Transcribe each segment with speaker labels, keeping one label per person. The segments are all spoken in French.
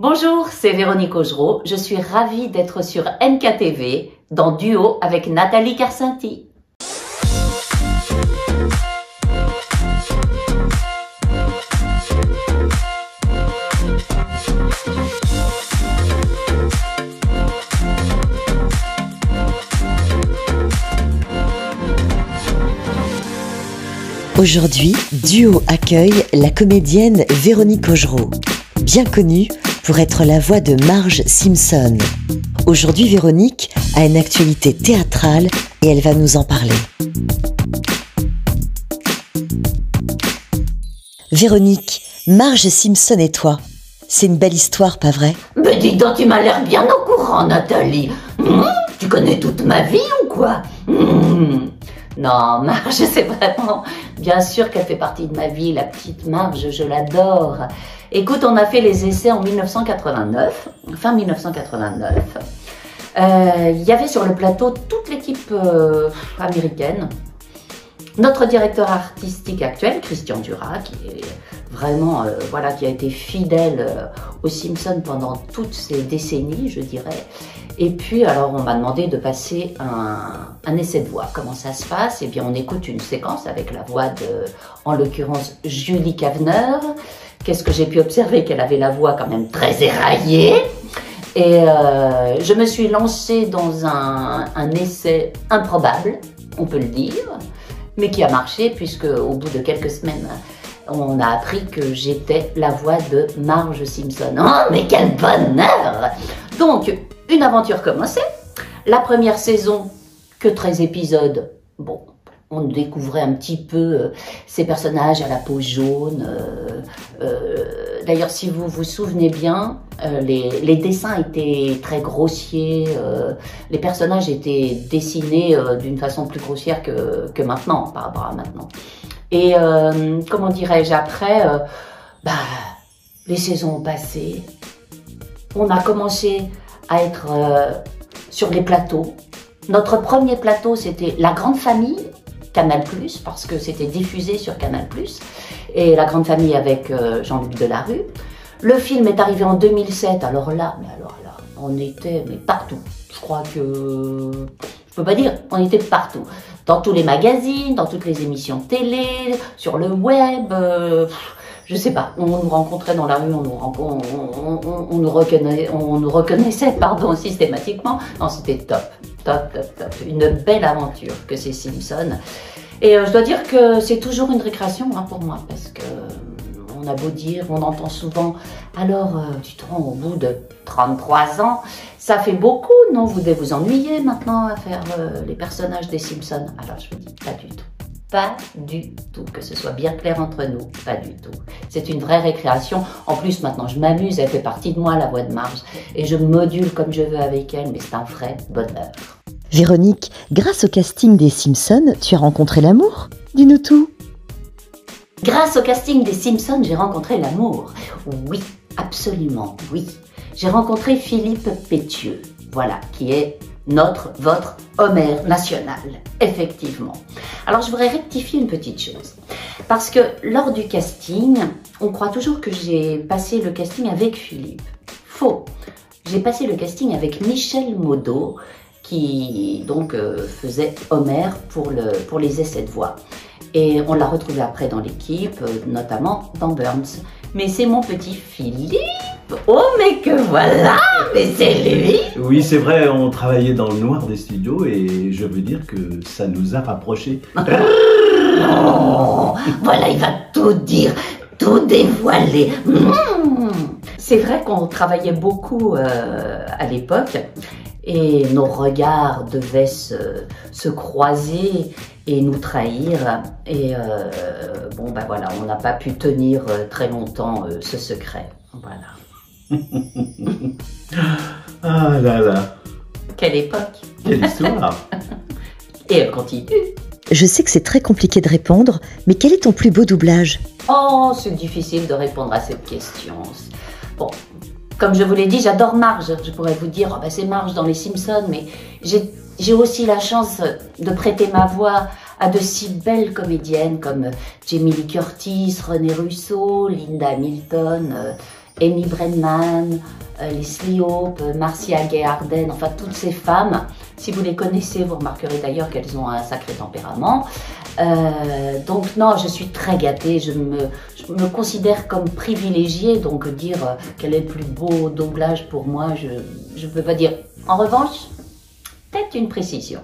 Speaker 1: Bonjour, c'est Véronique Augereau. Je suis ravie d'être sur NKTV dans Duo avec Nathalie Carcinti.
Speaker 2: Aujourd'hui, Duo accueille la comédienne Véronique Augereau, bien connue pour être la voix de Marge Simpson. Aujourd'hui, Véronique a une actualité théâtrale et elle va nous en parler. Véronique, Marge Simpson et toi, c'est une belle histoire, pas vrai?
Speaker 1: Mais dis donc, tu m'as l'air bien au courant, Nathalie. Tu connais toute ma vie ou quoi? Non, Marge, c'est vraiment... Bien sûr qu'elle fait partie de ma vie, la petite Marge, je l'adore. Écoute, on a fait les essais en 1989, fin 1989. Il y avait sur le plateau toute l'équipe américaine. Notre directeur artistique actuel, Christian Duras, qui est vraiment, qui a été fidèle aux Simpsons pendant toutes ces décennies, je dirais. Et puis, alors, on m'a demandé de passer un essai de voix. Comment ça se passe? Eh bien, on écoute une séquence avec la voix de, en l'occurrence, Julie Kavner. Qu'est-ce que j'ai pu observer? Qu'elle avait la voix quand même très éraillée. Et je me suis lancée dans un essai improbable, on peut le dire, mais qui a marché puisque au bout de quelques semaines, on a appris que j'étais la voix de Marge Simpson. Oh, mais quel bonheur! Donc, une aventure commençait. La première saison, que 13 épisodes. Bon, on découvrait un petit peu ces personnages à la peau jaune. D'ailleurs, si vous vous souvenez bien, les dessins étaient très grossiers. Les personnages étaient dessinés d'une façon plus grossière que maintenant, par rapport à maintenant. Et comment dirais-je, après, les saisons ont passé. On a commencé à être sur les plateaux. Notre premier plateau, c'était La Grande Famille, Canal+, parce que c'était diffusé sur Canal+, et La Grande Famille avec Jean-Luc Delarue. Le film est arrivé en 2007, alors là, on était partout. Je crois que... Je peux pas dire, on était partout. Dans tous les magazines, dans toutes les émissions télé, sur le web... je sais pas, on nous rencontrait dans la rue, on nous reconnaissait, systématiquement. Non, c'était top. Une belle aventure que ces Simpsons. Et je dois dire que c'est toujours une récréation pour moi, parce que on a beau dire, on entend souvent, alors, tu te rends au bout de 33 ans, ça fait beaucoup, non? Vous devez vous ennuyer maintenant à faire les personnages des Simpsons. Alors je vous dis, pas du tout. Pas du tout, que ce soit bien clair entre nous, pas du tout. C'est une vraie récréation. En plus, maintenant, je m'amuse, elle fait partie de moi, la voix de Marge, et je module comme je veux avec elle, mais c'est un vrai bonheur.
Speaker 2: Véronique, grâce au casting des Simpsons, tu as rencontré l'amour? Dis-nous tout.
Speaker 1: Grâce au casting des Simpsons, j'ai rencontré l'amour. Oui, absolument, oui. J'ai rencontré Philippe Pétieux, voilà, qui est votre Homer national, effectivement. Alors, je voudrais rectifier une petite chose. Parce que lors du casting, on croit toujours que j'ai passé le casting avec Philippe. Faux. J'ai passé le casting avec Michel Modo, qui donc faisait Homer pour les essais de voix. Et on l'a retrouvé après dans l'équipe, notamment dans Burns. Mais c'est mon petit Philippe. Oh, mais que voilà, mais c'est lui.
Speaker 3: Oui, c'est vrai, on travaillait dans le noir des studios et je veux dire que ça nous a rapprochés.
Speaker 1: Oh, voilà, il va tout dire, tout dévoiler. C'est vrai qu'on travaillait beaucoup à l'époque et nos regards devaient se croiser et nous trahir. Et voilà, on n'a pas pu tenir très longtemps ce secret. Voilà.
Speaker 3: Ah là là.
Speaker 1: Quelle époque.
Speaker 3: Quelle histoire.
Speaker 1: Et elle continue.
Speaker 2: Je sais que c'est très compliqué de répondre, mais quel est ton plus beau doublage?
Speaker 1: Oh, c'est difficile de répondre à cette question. Bon, comme je vous l'ai dit, j'adore Marge. Je pourrais vous dire, c'est Marge dans les Simpsons, mais j'ai aussi la chance de prêter ma voix à de si belles comédiennes comme Jamie Lee Curtis, René Russo, Linda Hamilton, Amy Brennan, Leslie Hope, Marcia Gay Harden, enfin toutes ces femmes. Si vous les connaissez, vous remarquerez d'ailleurs qu'elles ont un sacré tempérament. Donc non, je suis très gâtée, je me considère comme privilégiée, donc dire quel est le plus beau doublage pour moi, je ne peux pas dire. En revanche, peut-être une précision.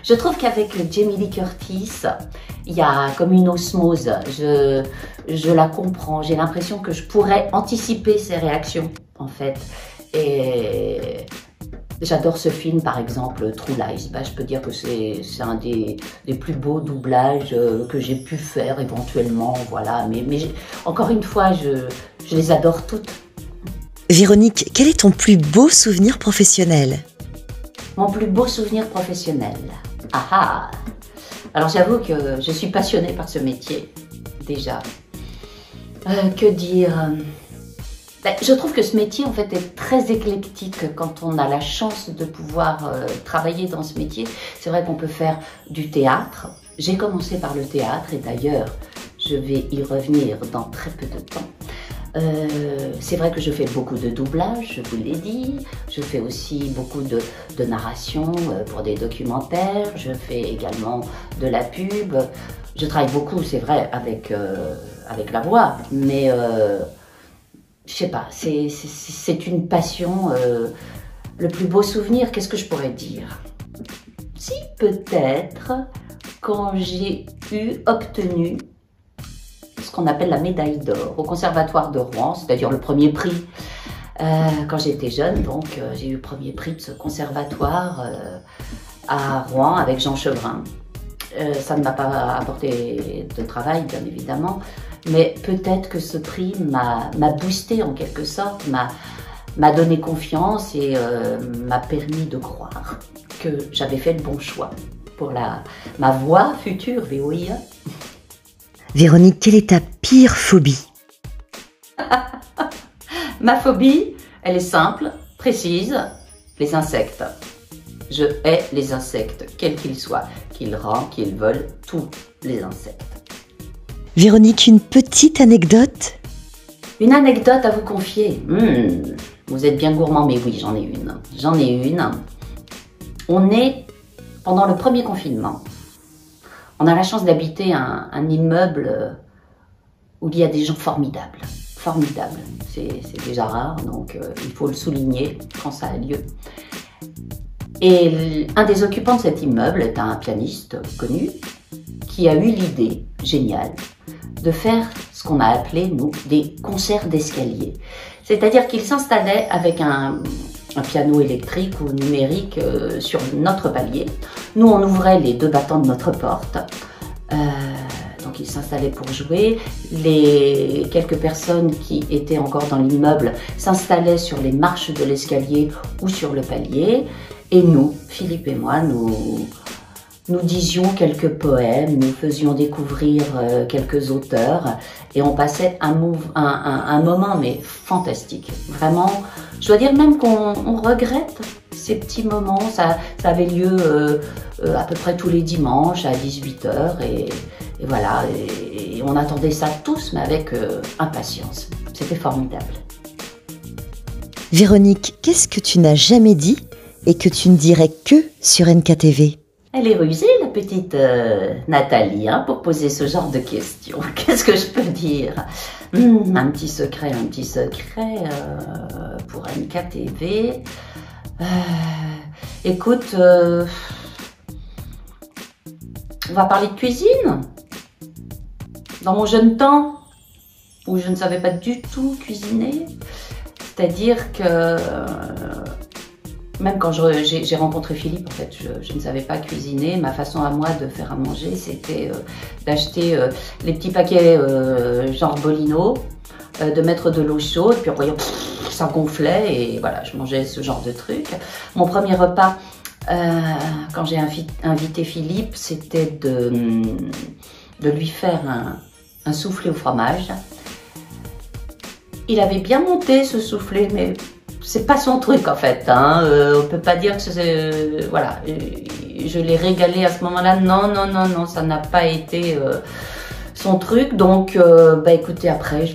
Speaker 1: Je trouve qu'avec Jamie Lee Curtis, il y a comme une osmose, je la comprends, j'ai l'impression que je pourrais anticiper ses réactions en fait. Et j'adore ce film, par exemple, True Lies. Je peux dire que c'est un des plus beaux doublages que j'ai pu faire éventuellement. Voilà. Mais encore une fois, je les adore toutes.
Speaker 2: Véronique, quel est ton plus beau souvenir professionnel?
Speaker 1: Mon plus beau souvenir professionnel. Ah ah! Alors j'avoue que je suis passionnée par ce métier, déjà. Que dire? Je trouve que ce métier en fait est très éclectique quand on a la chance de pouvoir travailler dans ce métier. C'est vrai qu'on peut faire du théâtre. J'ai commencé par le théâtre et d'ailleurs je vais y revenir dans très peu de temps. C'est vrai que je fais beaucoup de doublage, je vous l'ai dit. Je fais aussi beaucoup de narration pour des documentaires. Je fais également de la pub. Je travaille beaucoup, c'est vrai, avec la voix, mais je sais pas, c'est une passion. Le plus beau souvenir, qu'est-ce que je pourrais dire? Si, peut-être, quand j'ai obtenu ce qu'on appelle la médaille d'or au Conservatoire de Rouen, c'est-à-dire le premier prix. Quand j'étais jeune, donc j'ai eu le premier prix de ce conservatoire à Rouen avec Jean Chevrin. Ça ne m'a pas apporté de travail, bien évidemment, mais peut-être que ce prix m'a boosté en quelque sorte, m'a donné confiance et m'a permis de croire que j'avais fait le bon choix pour ma voix future VOIA.
Speaker 2: Véronique, quelle est ta pire phobie?
Speaker 1: Ma phobie, elle est simple, précise, les insectes. Je hais les insectes, quels qu'ils soient, qu'ils rampent, qu'ils volent, tous les insectes.
Speaker 2: Véronique, une petite anecdote?
Speaker 1: Une anecdote à vous confier. Vous êtes bien gourmand, mais oui, j'en ai une. J'en ai une. On est pendant le premier confinement. On a la chance d'habiter un immeuble où il y a des gens formidables. Formidables. C'est déjà rare, donc il faut le souligner quand ça a lieu. Et un des occupants de cet immeuble est un pianiste connu qui a eu l'idée géniale de faire ce qu'on a appelé, nous, des concerts d'escalier. C'est-à-dire qu'il s'installait avec un piano électrique ou numérique sur notre palier. Nous, on ouvrait les deux battants de notre porte. Donc, il s'installait pour jouer. Les quelques personnes qui étaient encore dans l'immeuble s'installaient sur les marches de l'escalier ou sur le palier. Et nous, Philippe et moi, nous disions quelques poèmes, nous faisions découvrir quelques auteurs et on passait un moment mais fantastique. Vraiment, je dois dire même qu'on regrette ces petits moments. Ça avait lieu à peu près tous les dimanches à 18 h et voilà, et on attendait ça tous mais avec impatience. C'était formidable.
Speaker 2: Véronique, qu'est-ce que tu n'as jamais dit et que tu ne dirais que sur NKTV?
Speaker 1: Elle est rusée, la petite Nathalie, hein, pour poser ce genre de questions. Qu'est-ce que je peux dire? Un petit secret pour NKTV. Écoute, on va parler de cuisine. Dans mon jeune temps, où je ne savais pas du tout cuisiner, c'est-à-dire que même quand j'ai rencontré Philippe, en fait, je ne savais pas cuisiner. Ma façon à moi de faire à manger, c'était d'acheter les petits paquets genre Bolino, de mettre de l'eau chaude, puis en voyant, ça gonflait et voilà, je mangeais ce genre de truc. Mon premier repas, quand j'ai invité Philippe, c'était de lui faire un soufflé au fromage. Il avait bien monté ce soufflé, mais c'est pas son truc en fait, hein. On peut pas dire que c'est... voilà, je l'ai régalé à ce moment-là. Non, ça n'a pas été son truc. Donc, écoutez, après,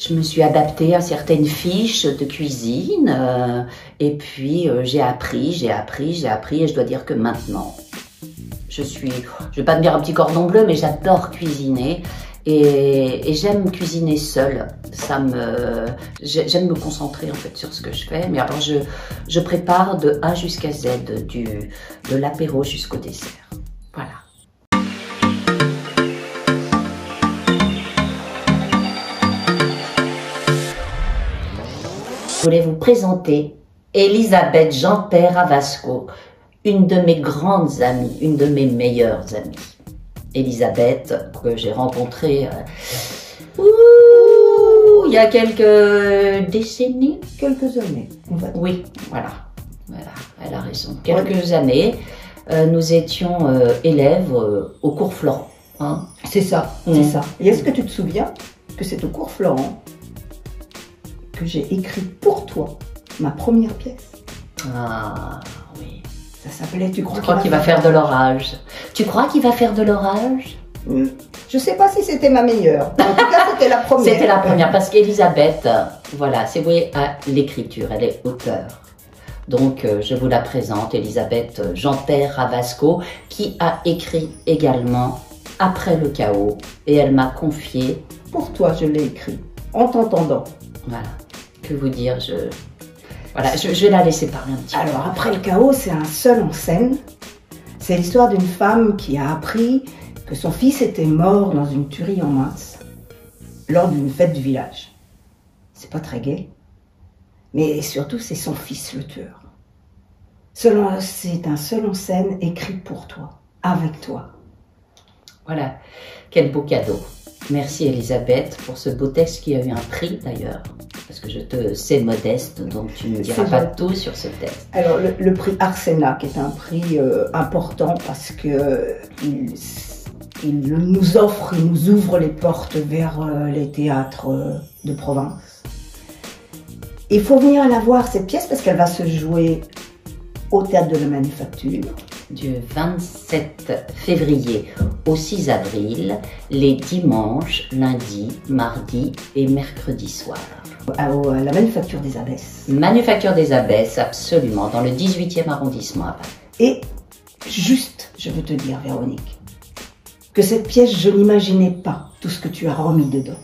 Speaker 1: Je me suis adaptée à certaines fiches de cuisine et puis j'ai appris et je dois dire que maintenant, je vais pas te dire un petit cordon bleu, mais j'adore cuisiner et j'aime cuisiner seule. J'aime me concentrer en fait sur ce que je fais, mais alors je prépare de A jusqu'à Z, de l'apéro jusqu'au dessert. Voilà. Je voulais vous présenter Elisabeth Janter-Avasco, une de mes grandes amies, une de mes meilleures amies. Elisabeth, que j'ai rencontrée il y a quelques décennies.
Speaker 4: Quelques années, on va dire.
Speaker 1: Oui, voilà, elle a raison. Quelques années, nous étions élèves au cours Florent. Hein.
Speaker 4: C'est ça, c'est ça. Et est-ce que tu te souviens que c'est au cours Florent que j'ai écrit pour toi ma première pièce?
Speaker 1: Ah, oui.
Speaker 4: Ça s'appelait Tu
Speaker 1: crois qu'il va faire de l'orage? Tu crois qu'il va faire de l'orage?
Speaker 4: Je sais pas si c'était ma meilleure. En tout cas, c'était la première.
Speaker 1: C'était la première parce qu'Elisabeth, voilà, c'est voué à l'écriture, elle est auteure. Donc, je vous la présente, Elisabeth Janter-Avasco, qui a écrit également Après le chaos, et elle m'a confié.
Speaker 4: Pour toi, je l'ai écrit, en t'entendant.
Speaker 1: Voilà, que vous dire, je vais la laisser parler un petit peu.
Speaker 4: Alors, Après le chaos, c'est un seul en scène. C'est l'histoire d'une femme qui a appris que son fils était mort dans une tuerie en masse lors d'une fête du village. C'est pas très gai, mais surtout c'est son fils le tueur. C'est un seul en scène écrit pour toi, avec toi.
Speaker 1: Voilà, quel beau cadeau. Merci Elisabeth pour ce beau texte qui a eu un prix d'ailleurs, parce que je te sais modeste, donc tu ne me diras pas tout sur ce texte.
Speaker 4: Alors le prix Arsena, qui est un prix important parce que il nous offre, il nous ouvre les portes vers les théâtres de province. Il faut venir la voir cette pièce parce qu'elle va se jouer au Théâtre de la Manufacture.
Speaker 1: Du 27 février au 6 avril, les dimanches, lundis, mardis et mercredis soirs.
Speaker 4: À la Manufacture des Abbesses.
Speaker 1: Manufacture des Abbesses, absolument, dans le 18e arrondissement à Paris.
Speaker 4: Et juste, je veux te dire, Véronique, que cette pièce, je n'imaginais pas tout ce que tu as remis dedans.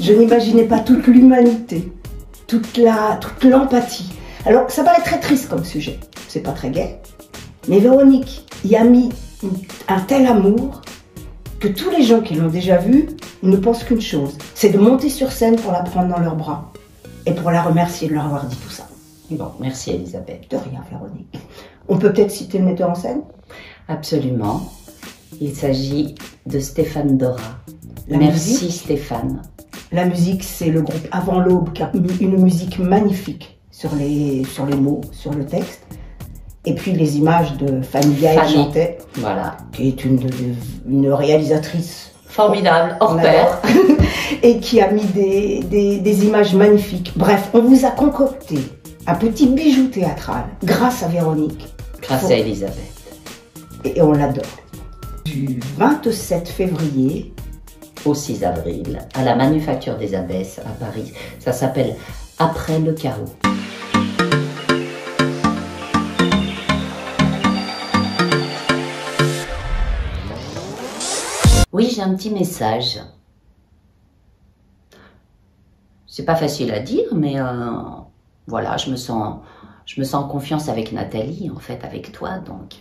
Speaker 4: Je n'imaginais pas toute l'humanité, toute l'empathie. Alors, ça paraît très triste comme sujet, c'est pas très gai, mais Véronique y a mis un tel amour que tous les gens qui l'ont déjà vue ne pensent qu'une chose, c'est de monter sur scène pour la prendre dans leurs bras et pour la remercier de leur avoir dit tout ça.
Speaker 1: Bon, merci Elisabeth.
Speaker 4: De rien, Véronique. On peut peut-être citer le metteur en scène?
Speaker 1: Absolument. Il s'agit de Stéphane Dora. Merci Stéphane.
Speaker 4: La musique, c'est le groupe Avant l'Aube qui a mis une musique magnifique sur les mots, sur le texte. Et puis les images de Fanny Gaël Janter,
Speaker 1: voilà,
Speaker 4: qui est une réalisatrice
Speaker 1: formidable, hors pair,
Speaker 4: et qui a mis des images magnifiques. Bref, on vous a concocté un petit bijou théâtral grâce à Véronique.
Speaker 1: Grâce à Elisabeth.
Speaker 4: Et on l'adore. Du 27 février
Speaker 1: au 6 avril, à la Manufacture des Abbesses à Paris. Ça s'appelle Après le chaos. Oui, j'ai un petit message. C'est pas facile à dire, mais voilà, je me sens en confiance avec Nathalie, en fait, avec toi. Donc,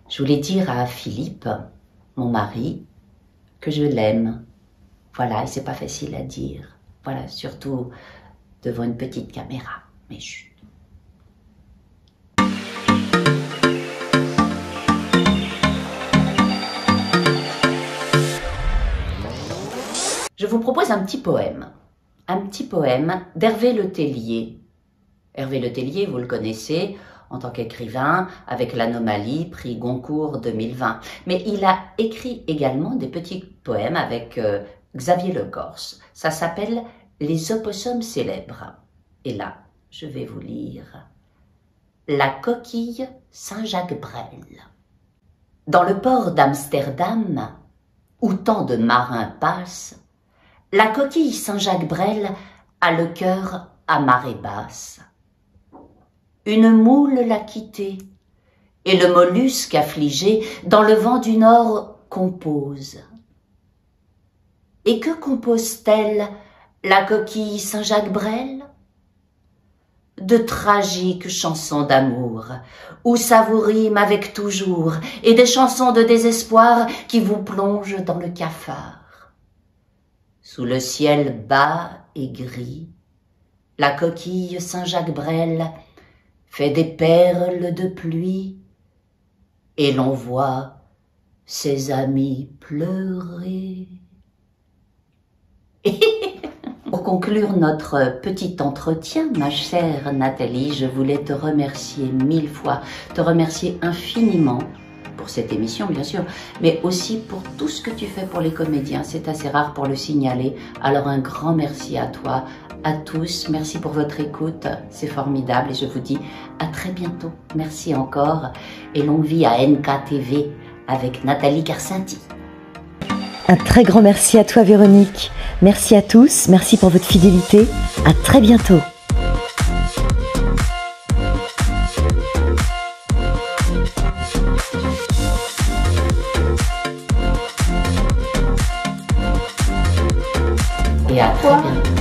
Speaker 1: je voulais dire à Philippe, mon mari, que je l'aime. Voilà, et c'est pas facile à dire. Voilà, surtout devant une petite caméra. Mais chut. Je vous propose un petit poème d'Hervé Le Tellier. Hervé Le Tellier, vous le connaissez en tant qu'écrivain avec l'Anomalie, prix Goncourt 2020. Mais il a écrit également des petits poèmes avec Xavier Le Corse. Ça s'appelle Les opossums célèbres. Et là, je vais vous lire La coquille Saint-Jacques-Brel. Dans le port d'Amsterdam, où tant de marins passent, La coquille Saint-Jacques-Brel a le cœur à marée basse. Une moule l'a quitté, et le mollusque affligé, dans le vent du nord, compose. Et que compose-t-elle, la coquille Saint-Jacques-Brel? De tragiques chansons d'amour, où ça vous rime avec toujours, et des chansons de désespoir qui vous plongent dans le cafard. Sous le ciel bas et gris, la coquille Saint-Jacques-Brel fait des perles de pluie, et l'on voit ses amis pleurer. Pour conclure notre petit entretien, ma chère Nathalie, je voulais te remercier 1000 fois, te remercier infiniment pour cette émission, bien sûr, mais aussi pour tout ce que tu fais pour les comédiens. C'est assez rare pour le signaler. Alors un grand merci à toi, à tous. Merci pour votre écoute. C'est formidable et je vous dis à très bientôt. Merci encore et longue vie à NKTV avec Nathalie Carcinti.
Speaker 2: Un très grand merci à toi Véronique. Merci à tous, merci pour votre fidélité. À très bientôt.
Speaker 1: Et à très bientôt.